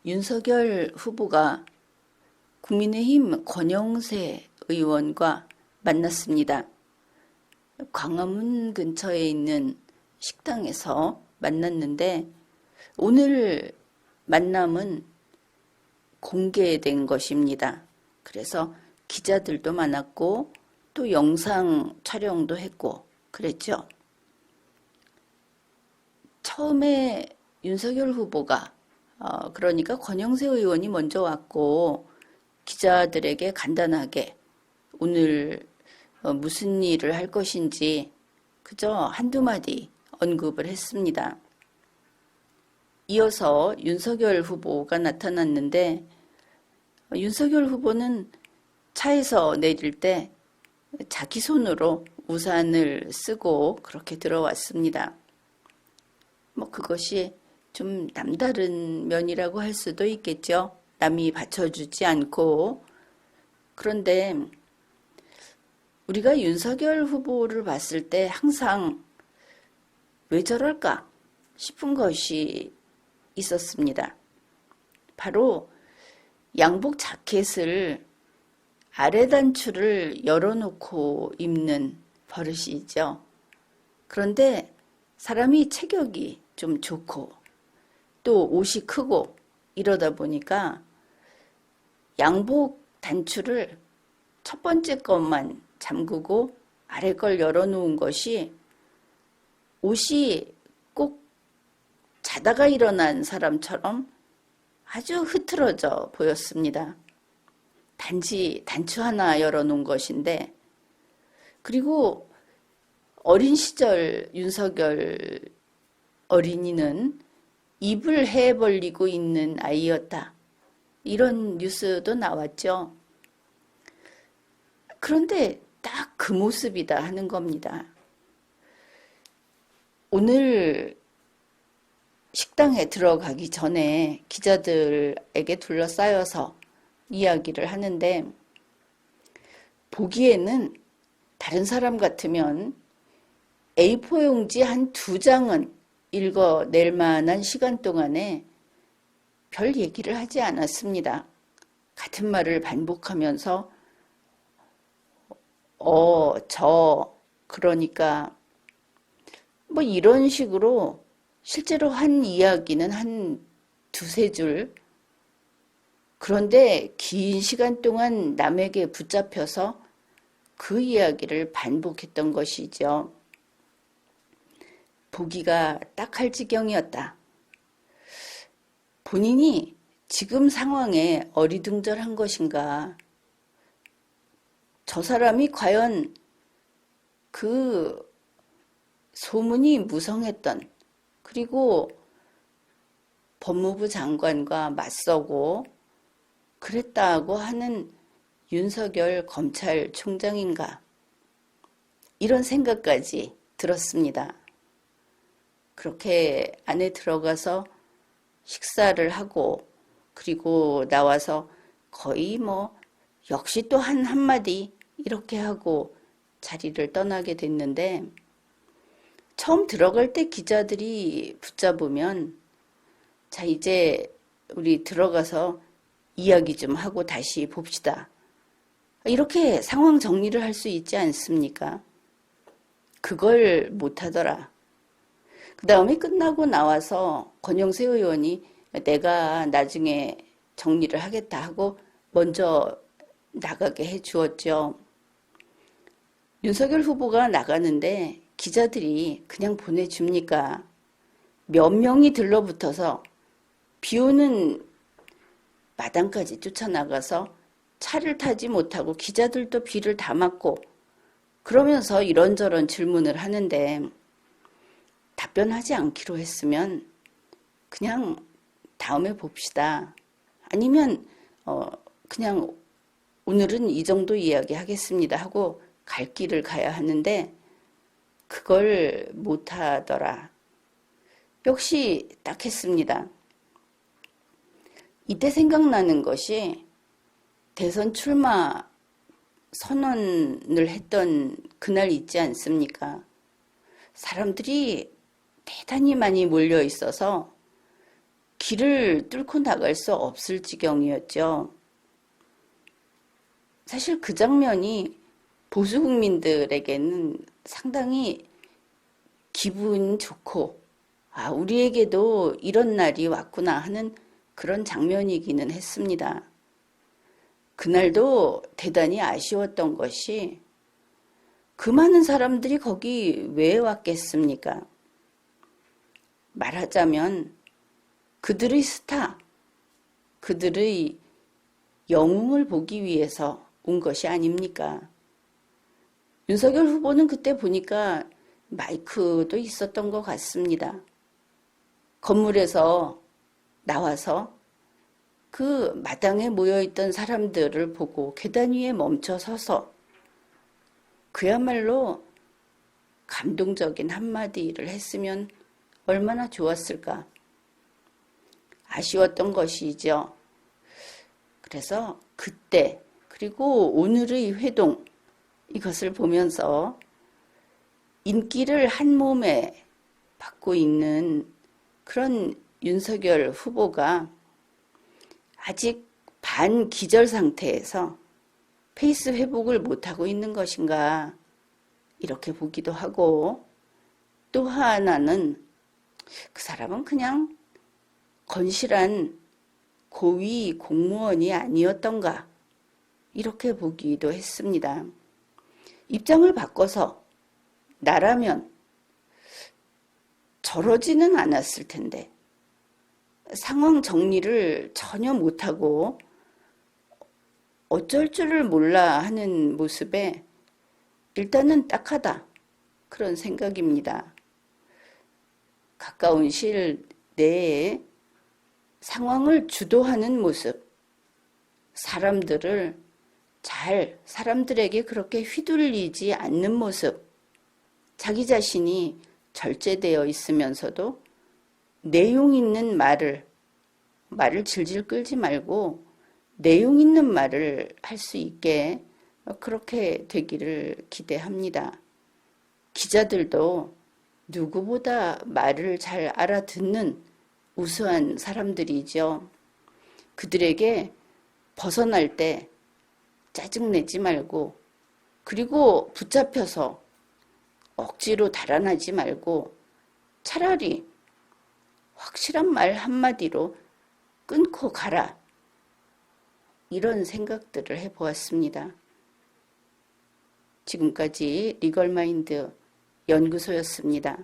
윤석열 후보가 국민의힘 권영세 의원과 만났습니다. 광화문 근처에 있는 식당에서 만났는데 오늘 만남은 공개된 것입니다. 그래서 기자들도 많았고 또 영상 촬영도 했고 그랬죠. 처음에 윤석열 후보가 그러니까 권영세 의원이 먼저 왔고 기자들에게 간단하게 오늘 무슨 일을 할 것인지 그저 한두 마디 언급을 했습니다. 이어서 윤석열 후보가 나타났는데 윤석열 후보는 차에서 내릴 때 자기 손으로 우산을 쓰고 그렇게 들어왔습니다. 그것이 좀 남다른 면이라고 할 수도 있겠죠. 남이 받쳐주지 않고. 그런데 우리가 윤석열 후보를 봤을 때 항상 왜 저럴까 싶은 것이 있었습니다. 바로 양복 자켓을 아래 단추를 열어놓고 입는 버릇이 있죠. 그런데 사람이 체격이 좀 좋고 또 옷이 크고 이러다 보니까 양복 단추를 첫 번째 것만 잠그고 아래 걸 열어놓은 것이 옷이 꼭 자다가 일어난 사람처럼 아주 흐트러져 보였습니다. 단지 단추 하나 열어놓은 것인데, 그리고 어린 시절 윤석열 어린이는 입을 해 벌리고 있는 아이였다. 이런 뉴스도 나왔죠. 그런데 딱 그 모습이다 하는 겁니다. 오늘 식당에 들어가기 전에 기자들에게 둘러싸여서 이야기를 하는데 보기에는 다른 사람 같으면 A4 용지 한 2장은 읽어낼 만한 시간 동안에 별 얘기를 하지 않았습니다. 같은 말을 반복하면서 그러니까 이런 식으로 실제로 한 이야기는 한 2-3줄. 그런데 긴 시간 동안 남에게 붙잡혀서 그 이야기를 반복했던 것이죠. 보기가 딱할 지경이었다. 본인이 지금 상황에 어리둥절한 것인가? 저 사람이 과연 그 소문이 무성했던, 그리고 법무부 장관과 맞서고 그랬다고 하는 윤석열 검찰총장인가? 이런 생각까지 들었습니다. 그렇게 안에 들어가서 식사를 하고 그리고 나와서 거의 역시 또 한마디 이렇게 하고 자리를 떠나게 됐는데, 처음 들어갈 때 기자들이 붙잡으면 자 이제 우리 들어가서 이야기 좀 하고 다시 봅시다. 이렇게 상황 정리를 할 수 있지 않습니까? 그걸 못하더라. 그 다음에 끝나고 나와서 권영세 의원이 내가 나중에 정리를 하겠다 하고 먼저 나가게 해주었죠. 윤석열 후보가 나가는데 기자들이 그냥 보내줍니까? 몇 명이 들러붙어서 비오는 마당까지 쫓아나가서 차를 타지 못하고 기자들도 비를 다 맞고 그러면서 이런저런 질문을 하는데 답변하지 않기로 했으면 그냥 다음에 봅시다. 아니면 그냥 오늘은 이 정도 이야기 하겠습니다 하고 갈 길을 가야 하는데 그걸 못하더라. 역시 딱 했습니다. 이때 생각나는 것이 대선 출마 선언을 했던 그날 있지 않습니까? 사람들이 대단히 많이 몰려 있어서 길을 뚫고 나갈 수 없을 지경이었죠. 사실 그 장면이 보수 국민들에게는 상당히 기분 좋고, 아, 우리에게도 이런 날이 왔구나 하는 그런 장면이기는 했습니다. 그날도 대단히 아쉬웠던 것이 그 많은 사람들이 거기 왜 왔겠습니까? 말하자면 그들의 스타, 그들의 영웅을 보기 위해서 온 것이 아닙니까? 윤석열 후보는 그때 보니까 마이크도 있었던 것 같습니다. 건물에서 나와서 그 마당에 모여있던 사람들을 보고 계단 위에 멈춰 서서 그야말로 감동적인 한마디를 했으면 얼마나 좋았을까. 아쉬웠던 것이죠. 그래서 그때 그리고 오늘의 회동 이것을 보면서 인기를 한 몸에 받고 있는 그런 윤석열 후보가 아직 반기절 상태에서 페이스 회복을 못하고 있는 것인가 이렇게 보기도 하고, 또 하나는 그 사람은 그냥 건실한 고위 공무원이 아니었던가 이렇게 보기도 했습니다. 입장을 바꿔서 나라면 저러지는 않았을 텐데 상황 정리를 전혀 못하고 어쩔 줄을 몰라 하는 모습에 일단은 딱하다 그런 생각입니다. 가까운 시일 내에 상황을 주도하는 모습, 사람들에게 그렇게 휘둘리지 않는 모습, 자기 자신이 절제되어 있으면서도 내용 있는 말을 질질 끌지 말고 내용 있는 말을 할 수 있게 그렇게 되기를 기대합니다. 기자들도 누구보다 말을 잘 알아듣는 우수한 사람들이죠. 그들에게 벗어날 때 짜증내지 말고, 그리고 붙잡혀서 억지로 달아나지 말고 차라리 확실한 말 한마디로 끊고 가라. 이런 생각들을 해보았습니다. 지금까지 리걸마인드 연구소였습니다.